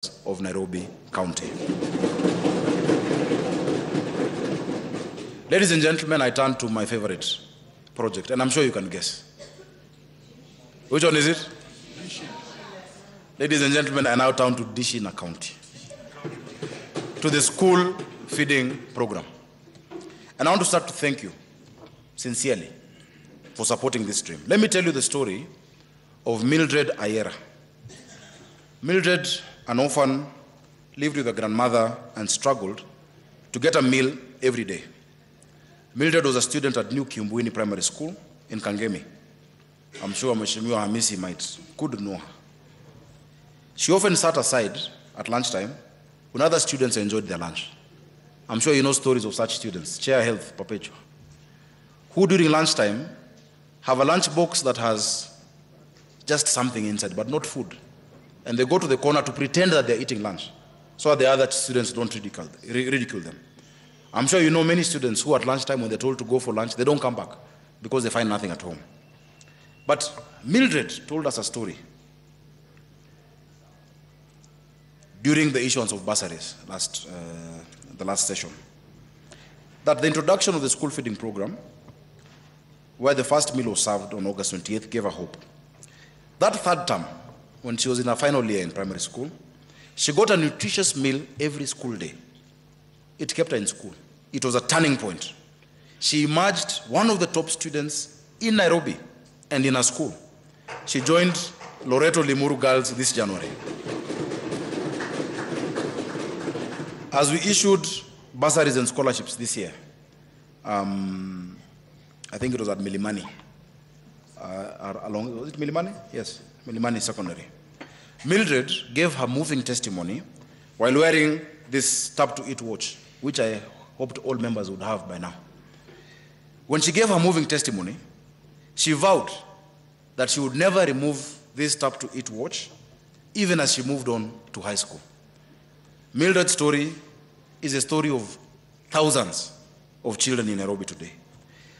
of Nairobi County. Ladies and gentlemen, I turn to my favorite project, and I'm sure you can guess. Which one is it? Dishi. Ladies and gentlemen, I now turn to Dishi in a county, to the school feeding program. And I want to start to thank you sincerely for supporting this dream. Let me tell you the story of Mildred Ayera. Mildred, an orphan, lived with her grandmother and struggled to get a meal every day. Mildred was a student at New Kiumbuini Primary School in Kangemi. I'm sure Mheshimiwa Hamisi could know her. She often sat aside at lunchtime when other students enjoyed their lunch. I'm sure you know stories of such students, Chair Health Perpetua, who during lunchtime have a lunch box that has just something inside, but not food. And they go to the corner to pretend that they're eating lunch, so that the other students don't ridicule them. I'm sure you know many students who at lunchtime, when they're told to go for lunch, they don't come back because they find nothing at home. But Mildred told us a story during the issuance of bursaries the last session, that the introduction of the school feeding program, where the first meal was served on August 28th, gave her hope. That third term, when she was in her final year in primary school, she got a nutritious meal every school day. It kept her in school. It was a turning point. She emerged one of the top students in Nairobi and in her school. She joined Loreto Limuru Girls this January. As we issued bursaries and scholarships this year, I think it was at Milimani. Was it Milimani? Yes, Milimani Secondary. Mildred gave her moving testimony while wearing this Tap to Eat watch, which I hoped all members would have by now. When she gave her moving testimony, she vowed that she would never remove this Tap to Eat watch, even as she moved on to high school. Mildred's story is a story of thousands of children in Nairobi today.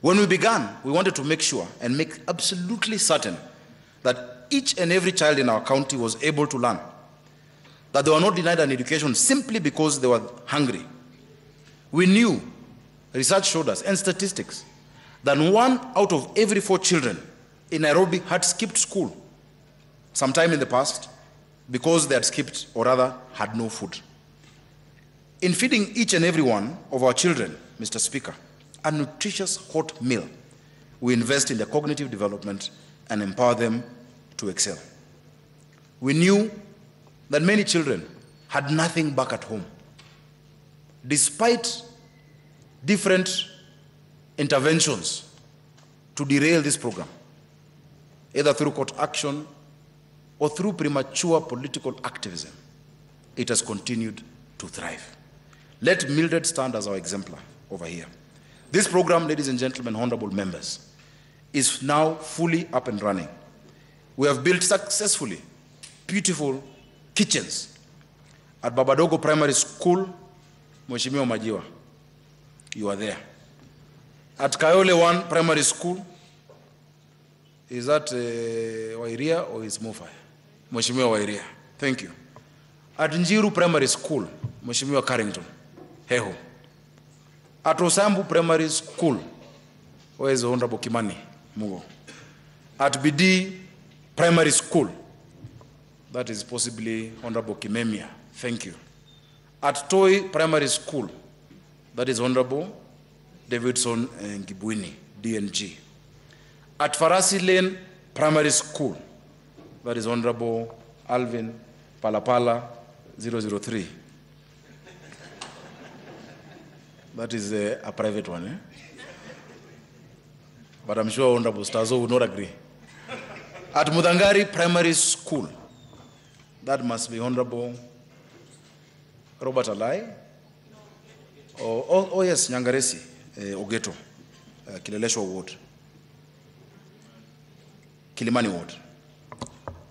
When we began, we wanted to make sure and make absolutely certain that each and every child in our county was able to learn, that they were not denied an education simply because they were hungry. We knew, research showed us, and statistics, that 1 out of every 4 children in Nairobi had skipped school sometime in the past because they had skipped, or rather had no food. In feeding each and every one of our children, Mr. Speaker, a nutritious hot meal, we invest in their cognitive development and empower them to excel. We knew that many children had nothing back at home. Despite different interventions to derail this program, either through court action or through premature political activism, it has continued to thrive. Let Mildred stand as our exemplar over here. This program, ladies and gentlemen, honorable members, is now fully up and running. We have built successfully beautiful kitchens at Babadogo Primary School. Mheshimiwa Majiwa, you are there. At Kayole 1 Primary School, is that Wairia or is Mofai? Mheshimiwa Wairia, thank you. At Njiru Primary School, Mheshimiwa Carrington, Heho. At Osambu Primary School, where is Honorable Kimani Mugo? At BD Primary School, that is possibly Honorable Kimemia, thank you. At Toi Primary School, that is Honorable Davidson Ngibwini, DNG. At Farasi Lane Primary School, that is Honorable Alvin Palapala, 003. That is a private one, eh? But I'm sure Honorable Stazo would not agree. At Mudangari Primary School, that must be Honorable Robert Alai. Oh yes, Nyangaresi, Ogeto, Kilelesho Ward, Kilimani Ward,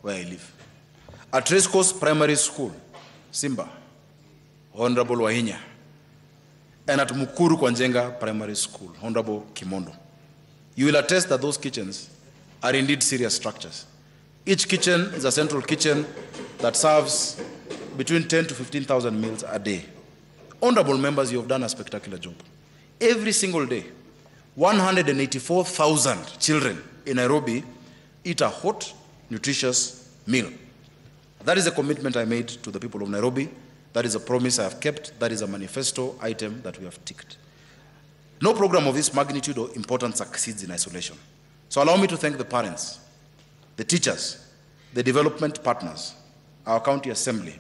where I live. At Rescos Primary School, Simba, Honorable Wahinya. And at Mukuru Kwanjenga Primary School, Honorable Kimondo. You will attest that those kitchens are indeed serious structures. Each kitchen is a central kitchen that serves between 10 to 15,000 meals a day. Honorable members, you have done a spectacular job. Every single day, 184,000 children in Nairobi eat a hot, nutritious meal. That is a commitment I made to the people of Nairobi. That is a promise I have kept. That is a manifesto item that we have ticked. No program of this magnitude or importance succeeds in isolation. So allow me to thank the parents, the teachers, the development partners, our county assembly,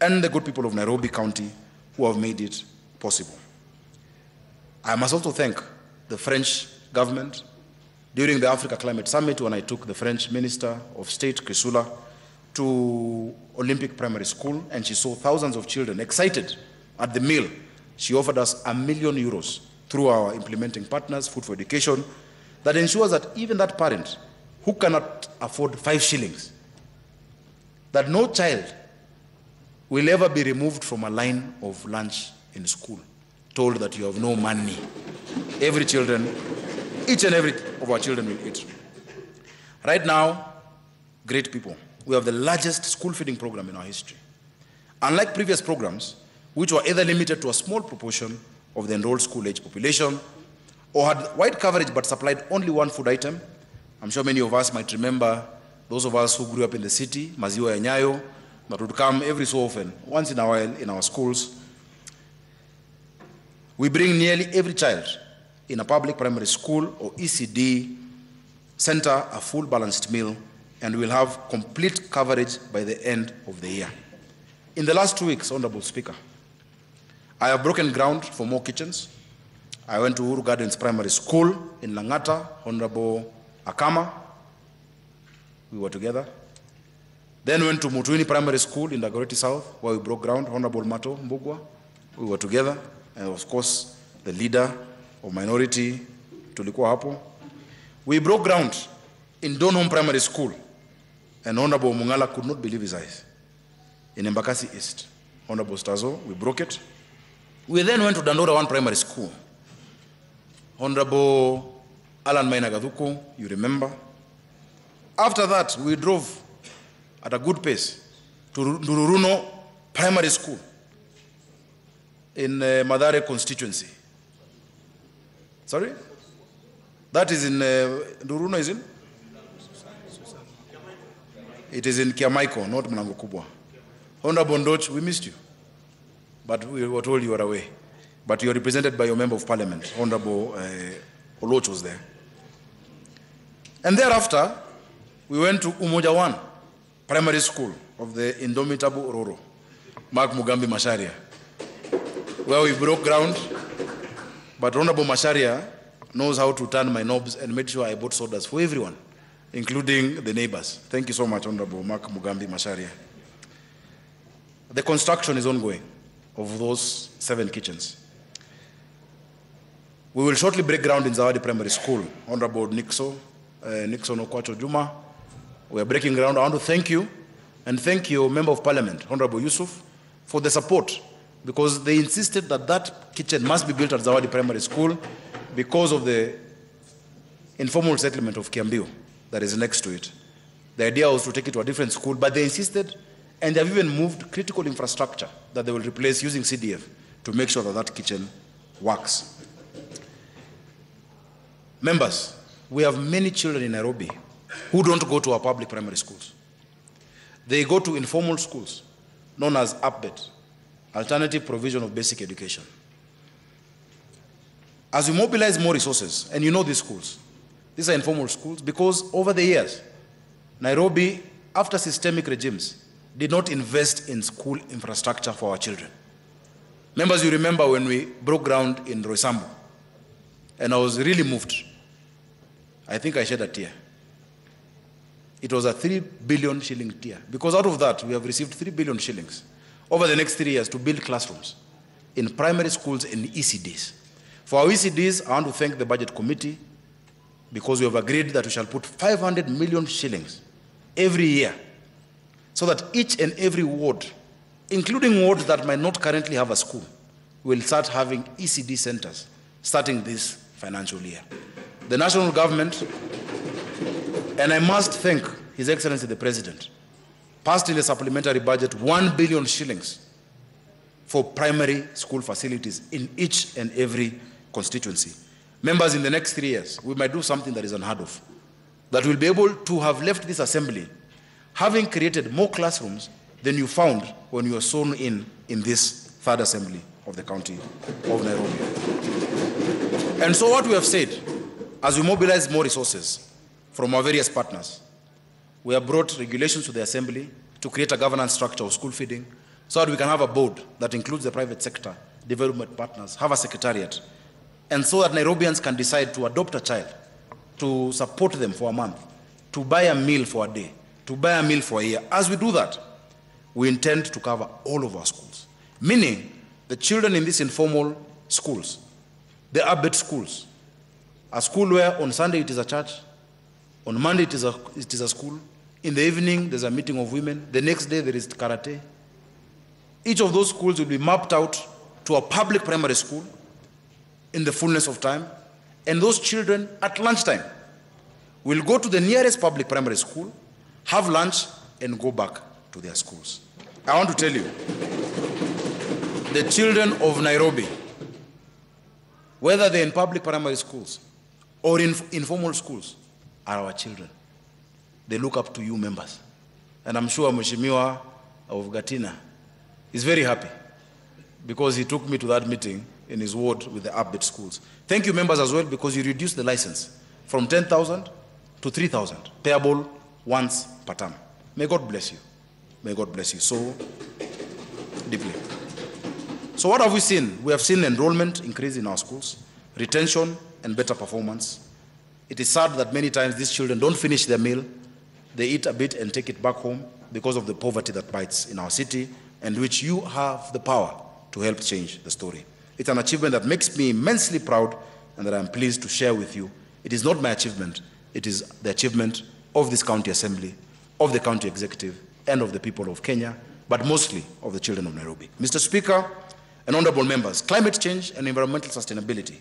and the good people of Nairobi County who have made it possible. I must also thank the French government. During the Africa Climate Summit, when I took the French Minister of State, Chrysula, to Olympic Primary School, and she saw thousands of children excited at the meal, she offered us €1 million through our implementing partners, Food for Education, that ensures that even that parent who cannot afford 5 shillings, that no child will ever be removed from a line of lunch in school, told that you have no money. Each and every of our children will eat. Right now, great people, we have the largest school feeding program in our history. Unlike previous programs, which were either limited to a small proportion of the enrolled school-age population, or had wide coverage but supplied only one food item. I'm sure many of us might remember those of us who grew up in the city, maziwa ya Nyayo, that would come every so often, once in a while in our schools. We bring nearly every child in a public primary school or ECD center a full balanced meal, and we'll have complete coverage by the end of the year. In the last 2 weeks, Honorable Speaker, I have broken ground for more kitchens. I went to Uhuru Gardens Primary School in Langata, Honorable Akama. We were together. Then went to Mutuini Primary School in Dagoretti South, where we broke ground, Honorable Mato Mbugwa. We were together. And of course, the leader of minority, tulikuwa hapo. We broke ground in Donholm Primary School, and Honorable Mungala could not believe his eyes. In Embakasi East, Honorable Stazo, we broke it. We then went to Dandora 1 Primary School. Honorable Alan Mainagaduko, you remember. After that, we drove at a good pace to Ndururuno Primary School in Madare constituency. Sorry? That is in, Ndururuno is in? It is in Kiamaiko, not Mlango Kubwa. Honorable Ndoch, we missed you, but we were told you were away. But you are represented by your Member of Parliament, Honorable Oloch was there. And thereafter, we went to Umoja 1 Primary School of the indomitable Ororo, Mark Mugambi Macharia, where we broke ground, but Honorable Macharia knows how to turn my knobs and made sure I bought sodas for everyone, including the neighbors. Thank you so much, Honorable Mark Mugambi Macharia. The construction is ongoing of those 7 kitchens. We will shortly break ground in Zawadi Primary School. Honorable Nixon Okwacho Juma, we are breaking ground. I want to thank you and thank your Member of Parliament, Honorable Yusuf, for the support, because they insisted that that kitchen must be built at Zawadi Primary School because of the informal settlement of Kiambio that is next to it. The idea was to take it to a different school, but they insisted, and they have even moved critical infrastructure that they will replace using CDF to make sure that that kitchen works. Members, we have many children in Nairobi who don't go to our public primary schools. They go to informal schools known as APBET, Alternative Provision of Basic Education. As we mobilize more resources, and you know these schools, these are informal schools because over the years, Nairobi, after systemic regimes, did not invest in school infrastructure for our children. Members, you remember when we broke ground in Roysambu, and I was really moved. I think I shed a tear. It was a 3 billion shilling tear, because out of that, we have received 3 billion shillings over the next 3 years to build classrooms in primary schools and ECDs. For our ECDs, I want to thank the Budget Committee, because we have agreed that we shall put 500 million shillings every year, so that each and every ward, including wards that might not currently have a school, will start having ECD centers starting this financial year. The national government, and I must thank His Excellency the President, passed in the supplementary budget 1 billion shillings for primary school facilities in each and every constituency. Members, in the next 3 years, we might do something that is unheard of, that we'll be able to have left this assembly having created more classrooms than you found when you were sworn in this third assembly of the county of Nairobi. And so what we have said, as we mobilize more resources from our various partners, we have brought regulations to the assembly to create a governance structure of school feeding so that we can have a board that includes the private sector, development partners, have a secretariat, and so that Nairobians can decide to adopt a child, to support them for a month, to buy a meal for a day, to buy a meal for a year. As we do that, we intend to cover all of our schools, meaning the children in these informal schools, the ABET schools, a school where on Sunday it is a church, on Monday it is a school, in the evening there's a meeting of women, the next day there is karate. Each of those schools will be mapped out to a public primary school in the fullness of time, and those children at lunchtime will go to the nearest public primary school, have lunch, and go back to their schools. I want to tell you, the children of Nairobi, whether they're in public primary schools or in informal schools, are our children. They look up to you, members. And I'm sure Mheshimiwa of Gatina is very happy because he took me to that meeting in his ward with the ABET schools. Thank you, members, as well, because you reduced the license from 10,000 to 3,000, payable once per term. May God bless you. May God bless you so deeply. So what have we seen? We have seen enrollment increase in our schools, retention, and better performance. It is sad that many times these children don't finish their meal. They eat a bit and take it back home because of the poverty that bites in our city, and which you have the power to help change the story. It's an achievement that makes me immensely proud and that I'm pleased to share with you. It is not my achievement. It is the achievement of this county assembly, of the county executive, and of the people of Kenya, but mostly of the children of Nairobi. Mr. Speaker and honorable members, climate change and environmental sustainability